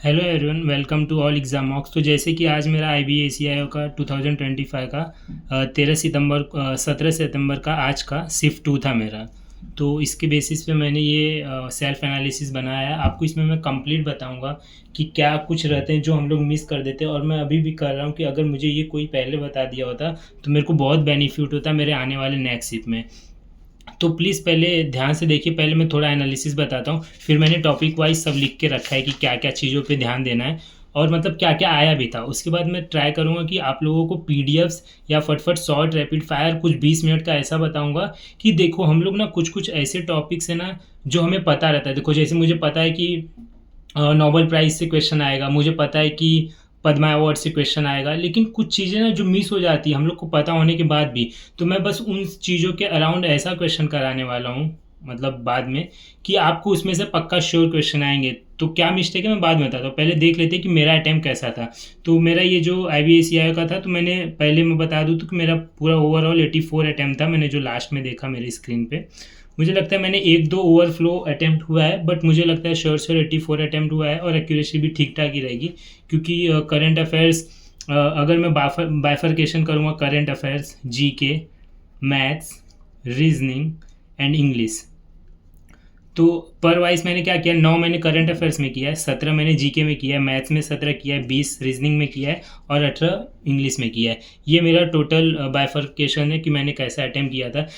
Hello everyone, welcome to all exam mocks. तो जैसे कि आज मेरा IBACIO का 2025 का 17 सितंबर का आज का शिफ्ट 2 था मेरा। तो इसके बेसिस पे मैंने ये सेल्फ एनालिसिस बनाया है। आपको इसमें मैं कंप्लीट बताऊंगा कि क्या कुछ रहते हैं जो हम लोग मिस कर देते हैं, और मैं अभी भी कर रहा हूँ कि अगर मुझे ये कोई पहले बता दिया होता तो मेरे को बहुत बेनिफिट होता मेरे आने वाले नेक्स्ट शिफ्ट में। तो प्लीज़ पहले ध्यान से देखिए। पहले मैं थोड़ा एनालिसिस बताता हूँ, फिर मैंने टॉपिक वाइज सब लिख के रखा है कि क्या क्या चीज़ों पे ध्यान देना है और मतलब क्या क्या आया भी था। उसके बाद मैं ट्राई करूँगा कि आप लोगों को पीडीएफ्स या फटफट शॉर्ट रैपिड फायर कुछ 20 मिनट का ऐसा बताऊँगा कि देखो हम लोग ना कुछ कुछ ऐसे टॉपिक्स हैं ना जो हमें पता रहता है। देखो जैसे मुझे पता है कि नोबेल प्राइज़ से क्वेश्चन आएगा, मुझे पता है कि पद्मा अवार्ड से क्वेश्चन आएगा, लेकिन कुछ चीज़ें ना जो मिस हो जाती है हम लोग को पता होने के बाद भी। तो मैं बस उन चीज़ों के अराउंड ऐसा क्वेश्चन कराने वाला हूँ, मतलब बाद में, कि आपको उसमें से पक्का श्योर क्वेश्चन आएंगे। तो क्या मिस्टेक है मैं बाद में बताता हूँ, पहले देख लेते हैं कि मेरा अटैम्प्ट कैसा था। तो मेरा ये जो IBACIO का था, तो मैंने पहले मैं बता दूँ तो कि मेरा पूरा ओवरऑल 84 अटैम्प्ट था, मैंने जो लास्ट में देखा मेरी स्क्रीन पे। मुझे लगता है मैंने एक दो ओवरफ्लो अटेम्प्ट हुआ है, बट मुझे लगता है श्योर श्योर 84 अटेम्प्ट हुआ है, और एक्यूरेसी भी ठीक ठाक ही रहेगी। क्योंकि करंट अफेयर्स, अगर मैं बाइफरकेशन करूँगा, current affairs, GK, maths, reasoning and English, तो पर वाइज मैंने क्या किया, 9 मैंने करंट अफेयर्स में किया है, 17 मैंने GK में किया है, मैथ्स में 17 किया है, 20 रीजनिंग में किया है और 18 इंग्लिश में किया है। ये मेरा टोटल बाइफर्केशन है कि मैंने कैसा अटैम्प्ट किया था।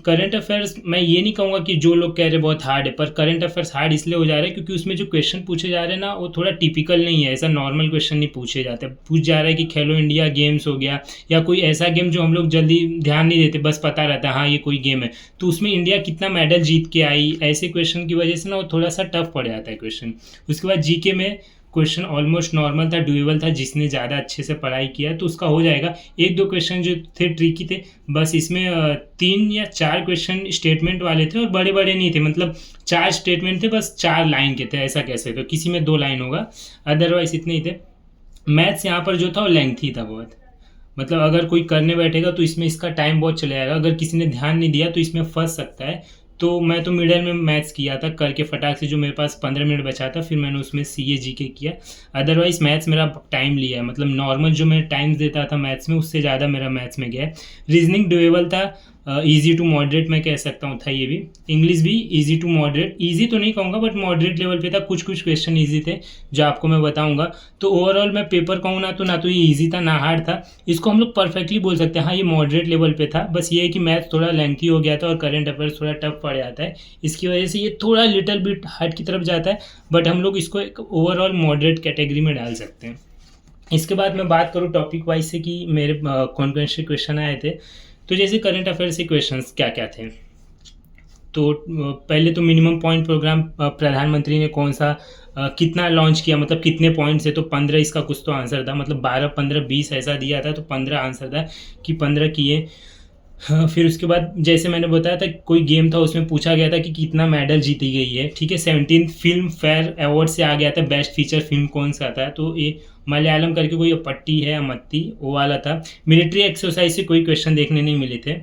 करंट अफेयर्स मैं ये नहीं कहूँगा कि जो लोग कह रहे हैं बहुत हार्ड है, पर करंट अफेयर्स हार्ड इसलिए हो जा रहा है क्योंकि उसमें जो क्वेश्चन पूछे जा रहे हैं ना वो थोड़ा टिपिकल नहीं है। ऐसा नॉर्मल क्वेश्चन नहीं पूछे जाते। पूछ जा रहा है कि खेलो इंडिया गेम्स हो गया, या कोई ऐसा गेम जो हम लोग जल्दी ध्यान नहीं देते, बस पता रहता है हाँ ये कोई गेम है, तो उसमें इंडिया कितना मेडल जीत के आई, ऐसे क्वेश्चन की वजह से ना वो थोड़ा सा टफ पड़ जाता है क्वेश्चन। उसके बाद GK में क्वेश्चन ऑलमोस्ट नॉर्मल था, डुएबल था, जिसने ज़्यादा अच्छे से पढ़ाई किया तो उसका हो जाएगा। एक दो क्वेश्चन जो थे ट्रिकी थे, बस इसमें 3 या 4 क्वेश्चन स्टेटमेंट वाले थे और बड़े बड़े नहीं थे, मतलब 4 स्टेटमेंट थे, बस 4 लाइन के थे, ऐसा कैसे, तो किसी में 2 लाइन होगा, अदरवाइज इतने ही थे। मैथ्स यहाँ पर जो था वो लेंथी था बहुत, मतलब अगर कोई करने बैठेगा तो इसमें इसका टाइम बहुत चले जाएगा, अगर किसी ने ध्यान नहीं दिया तो इसमें फंस सकता है। तो मैं तो मिडल में मैथ्स किया था करके फटाक से, जो मेरे पास 15 मिनट बचा था, फिर मैंने उसमें CA GK किया। अदरवाइज मैथ्स मेरा टाइम लिया है, मतलब नॉर्मल जो मैं टाइम देता था मैथ्स में उससे ज़्यादा मेरा मैथ्स में गया है। रीजनिंग डुएबल था, इजी टू मॉडरेट मैं कह सकता हूँ था ये भी। इंग्लिश भी इजी टू मॉडरेट, इजी तो नहीं कहूँगा बट मॉडरेट लेवल पे था, कुछ कुछ क्वेश्चन इजी थे जो आपको मैं बताऊँगा। तो ओवरऑल मैं पेपर कहूँ ना तो ये इजी था ना हार्ड था, इसको हम लोग परफेक्टली बोल सकते हैं हाँ ये मॉडरेट लेवल पे था। बस ये है कि मैथ थोड़ा लेंथी हो गया था और करंट अफेयर्स थोड़ा टफ पड़ जाता है, इसकी वजह से ये थोड़ा लिटिल बिट हार्ड की तरफ जाता है, बट हम लोग इसको एक ओवरऑल मॉडरेट कैटेगरी में डाल सकते हैं। इसके बाद मैं बात करूँ टॉपिक वाइज से कि मेरे कौन कौन से क्वेश्चन आए थे। तो जैसे करंट अफेयर्स से क्वेश्चंस क्या क्या थे, तो पहले तो मिनिमम पॉइंट प्रोग्राम प्रधानमंत्री ने कौन सा कितना लॉन्च किया, मतलब कितने पॉइंट से, तो 15 इसका कुछ तो आंसर था, मतलब 12 15 20 ऐसा दिया था, तो 15 आंसर था कि 15 किए। हाँ, फिर उसके बाद जैसे मैंने बताया था कोई गेम था उसमें पूछा गया था कि कितना मेडल जीती गई है, ठीक है। 17 फिल्म फेयर अवार्ड से आ गया था बेस्ट फीचर फिल्म कौन सा था, तो ये मलयालम करके कोई पट्टी है अमत्ती वो वाला था। मिलिट्री एक्सरसाइज से कोई क्वेश्चन देखने नहीं मिले थे।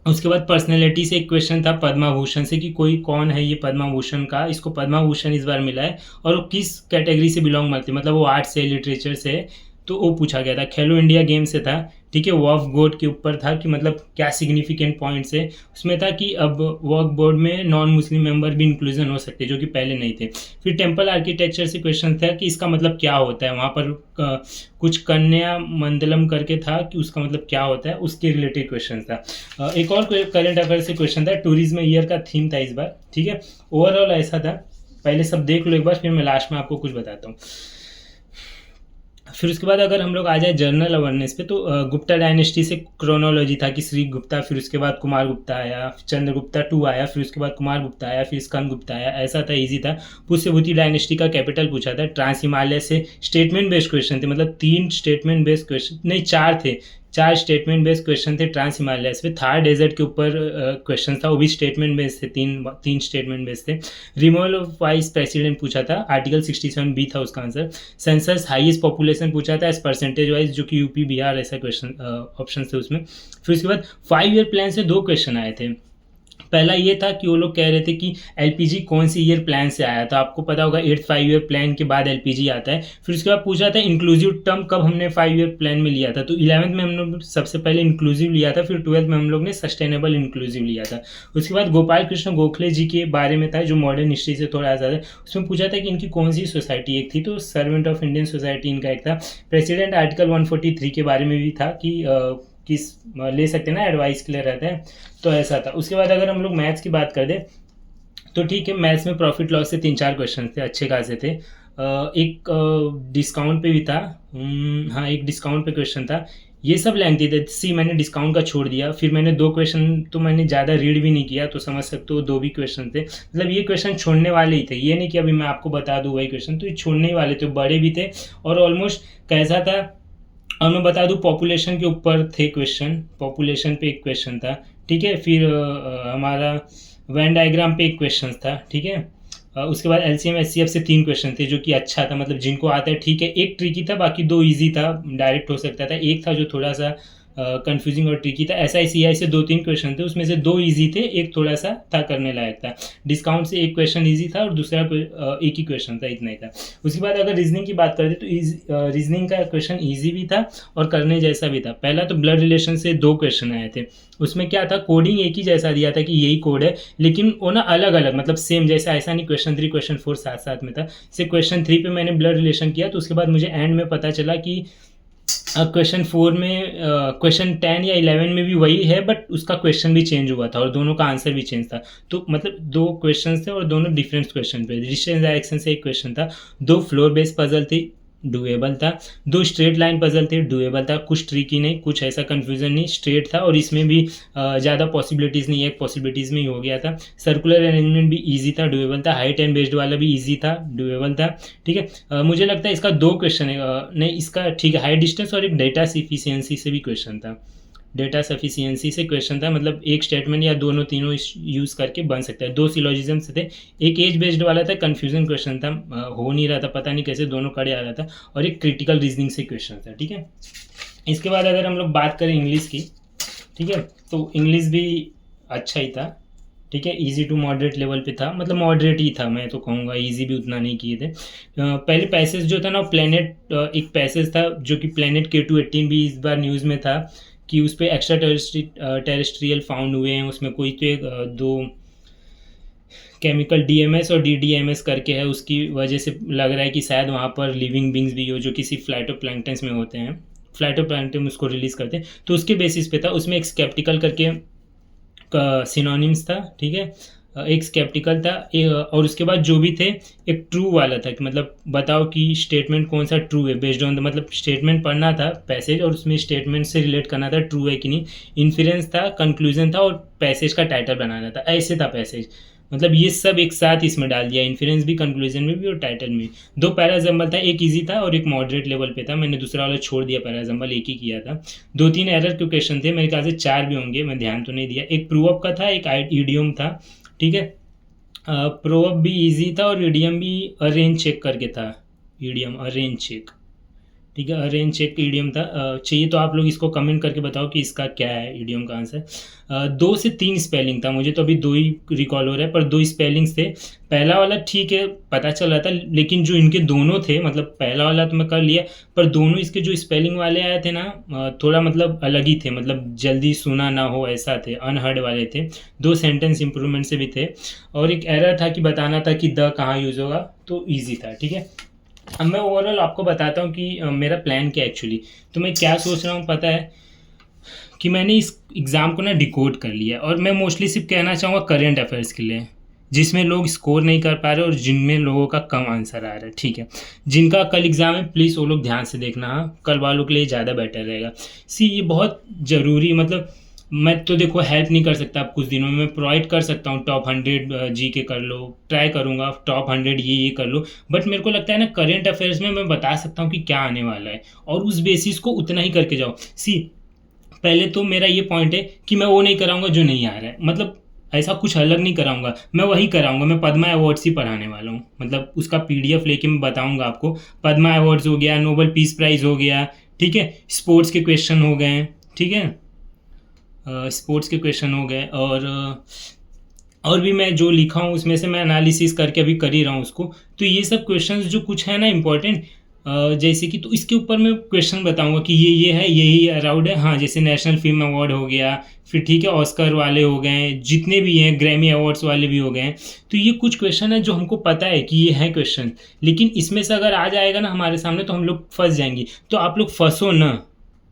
उसके बाद पर्सनैलिटी से एक क्वेश्चन था पद्मा भूषण से कि कोई कौन है ये पद्मा भूषण का, इसको पद्मा भूषण इस बार मिला है और वो किस कैटेगरी से बिलोंग करती है, मतलब वो आर्ट्स से लिटरेचर से, तो वो पूछा गया था। खेलो इंडिया गेम से था, ठीक है। वर्क बोर्ड के ऊपर था कि मतलब क्या सिग्निफिकेंट पॉइंट्स है, उसमें था कि अब वर्क बोर्ड में नॉन मुस्लिम मेंबर भी इंक्लूजन हो सकते जो कि पहले नहीं थे। फिर टेम्पल आर्किटेक्चर से क्वेश्चन था कि इसका मतलब क्या होता है, वहाँ पर कुछ कन्या मंडलम करके था कि उसका मतलब क्या होता है, उसके रिलेटेड क्वेश्चन था। एक और करंट अफेयर से क्वेश्चन था, टूरिज्म ईयर का थीम था इस बार, ठीक है। ओवरऑल ऐसा था, पहले सब देख लो एक बार, फिर मैं लास्ट में आपको कुछ बताता हूँ। फिर उसके बाद अगर हम लोग आ जाए जनरल अवेयरनेस पे, तो गुप्ता डायनेस्टी से क्रोनोलॉजी था कि श्री गुप्ता, फिर उसके बाद कुमार गुप्ता आया, चंद्रगुप्ता 2 आया, फिर उसके बाद कुमार गुप्ता आया, फिर स्कंद गुप्ता आया, ऐसा था, इजी था। पुष्यभूति डायनेस्टी का कैपिटल पूछा था। ट्रांस हिमालय से स्टेटमेंट बेस्ड क्वेश्चन थे, मतलब 3 स्टेटमेंट बेस्ड क्वेश्चन नहीं 4 थे, 4 स्टेटमेंट बेस्ड क्वेश्चन थे ट्रांस हिमालय से। थार डेजर्ट के ऊपर क्वेश्चन था, वो भी स्टेटमेंट बेस्ड थे, तीन स्टेटमेंट बेस्ड थे। रिमूवल ऑफ वाइस प्रेसिडेंट पूछा था, आर्टिकल 67B था उसका आंसर। सेंसस हाईएस्ट पॉपुलेशन पूछा था एज परसेंटेज वाइज, जो कि यूपी बिहार ऐसा क्वेश्चन ऑप्शन थे उसमें। फिर उसके बाद 5 ईयर प्लान से 2 क्वेश्चन आए थे। पहला ये था कि वो लोग कह रहे थे कि एलपीजी कौन सी ईयर प्लान से आया था। आपको पता होगा 8 5 ईयर प्लान के बाद एलपीजी आता है। फिर उसके बाद पूछा था इंक्लूसिव टर्म कब हमने 5 ईयर प्लान में लिया था, तो 11th में हम लोग सबसे पहले इंक्लूसिव लिया था, फिर 12th में हम लोग ने सस्टेनेबल इंक्लूसिव लिया था। उसके बाद गोपाल कृष्ण गोखले जी के बारे में था, जो मॉडर्न हिस्ट्री से थोड़ा ज़्यादा है। उसमें पूछा था कि इनकी कौन सी सोसाइटी एक थी, तो सर्वेंट ऑफ इंडियन सोसाइटी इनका एक था। प्रेसिडेंट आर्टिकल 143 के बारे में भी था कि किस ले सकते हैं ना, एडवाइस के लिए रहता है, तो ऐसा था। उसके बाद अगर हम लोग मैथ्स की बात कर दें तो ठीक है, मैथ्स में प्रॉफिट लॉस से 3-4 क्वेश्चन थे, अच्छे खासे थे। एक डिस्काउंट पे भी था। हाँ, एक डिस्काउंट पे क्वेश्चन था। ये सब लेंथी थे। सी मैंने डिस्काउंट का छोड़ दिया। फिर मैंने 2 क्वेश्चन तो मैंने ज़्यादा रीड भी नहीं किया, तो समझ सकते हो 2 भी क्वेश्चन थे। मतलब ये क्वेश्चन छोड़ने वाले ही थे, ये नहीं कि अभी मैं आपको बता दूँ वही क्वेश्चन, तो ये छोड़ने ही वाले थे, बड़े भी थे और ऑलमोस्ट कैसा था। और मैं बता दूँ पॉपुलेशन के ऊपर थे क्वेश्चन, पॉपुलेशन पे एक क्वेश्चन था, ठीक है। फिर हमारा वेन डायग्राम पे एक क्वेश्चन था, ठीक है। उसके बाद एलसीएम एचसीएफ से 3 क्वेश्चन थे, जो कि अच्छा था, मतलब जिनको आता है ठीक है। एक ट्रिकी था, बाकी 2 इजी था, डायरेक्ट हो सकता था। एक था जो थोड़ा सा कंफ्यूजिंग और ट्रिकी था। एसआई सीआई से 2-3 क्वेश्चन थे, उसमें से 2 इजी थे, एक थोड़ा सा था करने लायक था। डिस्काउंट से एक क्वेश्चन इजी था और दूसरा एक ही क्वेश्चन था, इतना ही था। उसके बाद अगर रीजनिंग की बात करते तो रीजनिंग का क्वेश्चन ईजी भी था और करने जैसा भी था। पहला तो ब्लड रिलेशन से 2 क्वेश्चन आए थे। उसमें क्या था, कोडिंग एक ही जैसा दिया था कि यही कोड है, लेकिन वो ना अलग अलग, मतलब सेम जैसा, ऐसा नहीं क्वेश्चन 3 क्वेश्चन 4 साथ साथ में था। से क्वेश्चन 3 पे मैंने ब्लड रिलेशन किया, तो उसके बाद मुझे एंड में पता चला कि क्वेश्चन 4 में क्वेश्चन 10 या 11 में भी वही है, बट उसका क्वेश्चन भी चेंज हुआ था और दोनों का आंसर भी चेंज था। तो मतलब 2 क्वेश्चन थे और दोनों डिफरेंट क्वेश्चन पे। डिस्टेंस डायरेक्शन से एक क्वेश्चन था। 2 फ्लोर बेस्ड पजल थी, डुएबल था। 2 स्ट्रेट लाइन पजल थे, डुएबल था। कुछ ट्रिकी नहीं, कुछ ऐसा कन्फ्यूजन नहीं, स्ट्रेट था और इसमें भी ज़्यादा पॉसिबिलिटीज़ नहीं, एक पॉसिबिलिटीज़ में ही हो गया था। सर्कुलर अरेंजमेंट भी ईजी था, डुएबल था। हाइट एंड बेस्ड वाला भी ईजी था, डुएबल था, ठीक है। मुझे लगता है इसका 2 क्वेश्चन है, नहीं इसका ठीक है, हाई डिस्टेंस और एक डेटा सफिशिएंसी से भी क्वेश्चन था। डेटा सफिशिएंसी से क्वेश्चन था, मतलब एक स्टेटमेंट या दोनों तीनों यूज़ करके बन सकता है। 2 सिलोजिज्म थे। एक एज बेस्ड वाला था, कन्फ्यूजन क्वेश्चन था, हो नहीं रहा था, पता नहीं कैसे दोनों कड़े आ रहा था। और एक क्रिटिकल रीजनिंग से क्वेश्चन था, ठीक है। इसके बाद अगर हम लोग बात करें इंग्लिश की, ठीक है, तो इंग्लिश भी अच्छा ही था, ठीक है। इजी टू मॉडरेट लेवल पे था, मतलब मॉडरेट ही था, मैं तो कहूँगा, इजी भी उतना नहीं किए थे। पहले पैसेज जो था ना, प्लेनेट, एक पैसेज था जो कि प्लेनेट K2-18 भी इस बार न्यूज़ में था कि उस पर एक्स्ट्रा टेरेस्ट्रियल फाउंड हुए हैं। उसमें कोई तो एक 2 केमिकल DMS और DDMS करके है, उसकी वजह से लग रहा है कि शायद वहाँ पर लिविंग बींग्स भी हो, जो किसी फ्लाइटोप्लैंक्टन्स में होते हैं। फ्लाइटोप्लैंक्टन उसको रिलीज़ करते हैं, तो उसके बेसिस पे था। उसमें एक स्केप्टिकल करके सिनोनिम्स था, ठीक है। एक स्केप्टिकल था, और उसके बाद जो भी थे, एक ट्रू वाला था कि मतलब बताओ कि स्टेटमेंट कौन सा ट्रू है, बेस्ड ऑन द, मतलब स्टेटमेंट पढ़ना था पैसेज और उसमें स्टेटमेंट से रिलेट करना था, ट्रू है कि नहीं। इन्फ्रेंस था, कंक्लूजन था और पैसेज का टाइटल बनाना था, ऐसे था पैसेज। मतलब ये सब एक साथ इसमें डाल दिया, इन्फ्रेंस भी, कंक्लूजन में भी और टाइटल में। 2 पैराजम्बल था, एक इजी था और एक मॉडरेट लेवल पे था। मैंने दूसरा वाला छोड़ दिया, पैराजम्बल एक ही किया था। 2-3 एरर के क्वेश्चन थे, मेरे ख्याल से 4 भी होंगे, मैं ध्यान तो नहीं दिया। एक प्रूव का था, एक ईडियम था, ठीक है। प्रूव भी इजी था और ईडियम भी अरेंज चेक करके था, ईडियम अरेंज चेक, ठीक है। अरेंज चेक ईडियम था। चाहिए तो आप लोग इसको कमेंट करके बताओ कि इसका क्या है ईडियम का आंसर। 2 से 3 स्पेलिंग था, मुझे तो अभी 2 ही रिकॉल हो रहा है, पर 2 स्पेलिंग्स थे। पहला वाला ठीक है, पता चल रहा था, लेकिन जो इनके दोनों थे, मतलब पहला वाला तो मैं कर लिया, पर दोनों इसके जो स्पेलिंग वाले आए थे ना, थोड़ा मतलब अलग ही थे, मतलब जल्दी सुना ना हो ऐसा थे, अनहर्ड वाले थे। 2 सेंटेंस इंप्रूवमेंट से भी थे और एक एरर था कि बताना था कि द कहाँ यूज़ होगा, तो ईजी था, ठीक है। अब मैं ओवरऑल आपको बताता हूँ कि मेरा प्लान क्या है एक्चुअली। तो मैं क्या सोच रहा हूँ पता है, कि मैंने इस एग्ज़ाम को ना डिकोड कर लिया और मैं मोस्टली सिर्फ कहना चाहूँगा करेंट अफेयर्स के लिए, जिसमें लोग स्कोर नहीं कर पा रहे और जिनमें लोगों का कम आंसर आ रहा है, ठीक है। जिनका कल एग्ज़ाम है प्लीज़ वो लोग ध्यान से देखना, हाँ, कल वालों के लिए ज़्यादा बेटर रहेगा। ये बहुत ज़रूरी, मतलब मैं तो देखो हेल्प नहीं कर सकता अब कुछ दिनों में, मैं प्रोवाइड कर सकता हूँ टॉप 100 जी के कर लो, ट्राई करूँगा टॉप 100 ये कर लो, बट मेरे को लगता है ना करेंट अफेयर्स में मैं बता सकता हूँ कि क्या आने वाला है और उस बेसिस को उतना ही करके जाओ। पहले तो मेरा ये पॉइंट है कि मैं वो नहीं कराऊंगा जो नहीं आ रहा है, मतलब ऐसा कुछ अलग नहीं कराऊंगा, मैं वही कराऊंगा। मैं पद्मा अवार्ड्स ही पढ़ाने वाला हूँ, मतलब उसका PDF लेके मैं बताऊंगा आपको। पद्मा अवार्ड्स हो गया, नोबल पीस प्राइज़ हो गया, ठीक है, स्पोर्ट्स के क्वेश्चन हो गए, ठीक है, स्पोर्ट्स के क्वेश्चन हो गए, और और भी मैं जो लिखा हूँ उसमें से मैं एनालिसिस करके अभी कर ही रहा हूँ उसको। तो ये सब क्वेश्चंस जो कुछ है ना इम्पोर्टेंट, जैसे कि तो इसके ऊपर मैं क्वेश्चन बताऊंगा कि ये है, यही अराउंड है। हाँ, जैसे नेशनल फिल्म अवार्ड हो गया, फिर ठीक है ऑस्कर वाले हो गए, जितने भी हैं ग्रैमी अवार्ड्स वाले भी हो गए हैं। तो ये कुछ क्वेश्चन है जो हमको पता है कि ये है क्वेश्चन, लेकिन इसमें से अगर आ जाएगा ना हमारे सामने तो हम लोग फंस जाएंगे। तो आप लोग फंसो ना,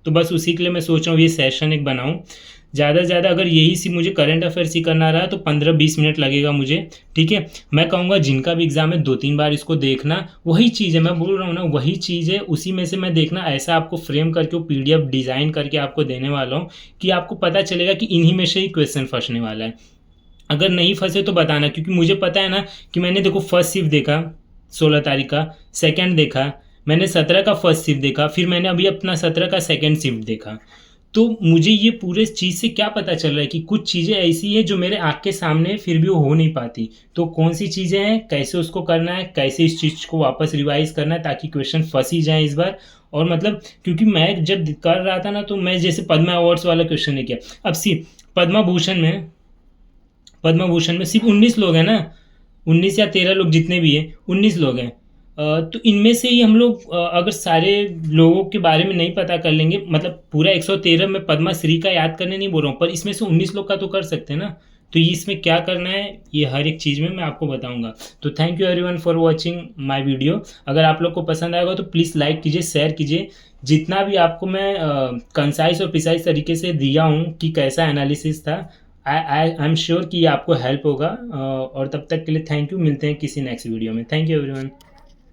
तो बस उसी के लिए मैं सोच रहा हूँ ये सेशन एक बनाऊँ। ज़्यादा से ज़्यादा अगर यही सी मुझे करंट अफेयर्स ही करना रहा तो 15-20 मिनट लगेगा मुझे। ठीक है, मैं कहूँगा जिनका भी एग्ज़ाम है 2-3 बार इसको देखना। वही चीज़ है, मैं बोल रहा हूँ ना वही चीज़ है, उसी में से मैं देखना ऐसा आपको फ्रेम करके वो पीडीएफ डिज़ाइन करके आपको देने वाला हूँ कि आपको पता चलेगा कि इन्हीं में से ही क्वेश्चन फंसने वाला है। अगर नहीं फंसे तो बताना, क्योंकि मुझे पता है ना कि मैंने देखो फर्स्ट शिफ्ट देखा 16 तारीख का, सेकेंड देखा, मैंने 17 का फर्स्ट शिफ्ट देखा, फिर मैंने अभी अपना 17 का सेकेंड शिफ्ट देखा। तो मुझे ये पूरे चीज़ से क्या पता चल रहा है कि कुछ चीज़ें ऐसी हैं जो मेरे आँख के सामने है, फिर भी वो हो नहीं पाती। तो कौन सी चीज़ें हैं, कैसे उसको करना है, कैसे इस चीज़ को वापस रिवाइज करना है ताकि क्वेश्चन फंस ही जाए इस बार। और मतलब क्योंकि मैं जब कर रहा था ना तो मैं जैसे पद्मा अवार्ड्स वाला क्वेश्चन नहीं किया। अब सी पद्मा भूषण में सिर्फ 19 लोग हैं ना, 19 या 13 लोग जितने भी हैं, 19 लोग हैं। तो इनमें से ही हम लोग अगर सारे लोगों के बारे में नहीं पता कर लेंगे, मतलब पूरा 113 में पद्मा श्री का याद करने नहीं बोल रहा हूँ, पर इसमें से 19 लोग का तो कर सकते हैं ना। तो ये इसमें क्या करना है ये हर एक चीज़ में मैं आपको बताऊंगा। तो thank you everyone for watching my video. अगर आप लोग को पसंद आएगा तो प्लीज़ लाइक कीजिए, शेयर कीजिए। जितना भी आपको मैं कंसाइज और प्रिसाइज तरीके से दिया हूँ कि कैसा एनालिसिस था, आई एम श्योर कि ये आपको हेल्प होगा। और तब तक के लिए थैंक यू, मिलते हैं किसी नेक्स्ट वीडियो में। Thank you everyone.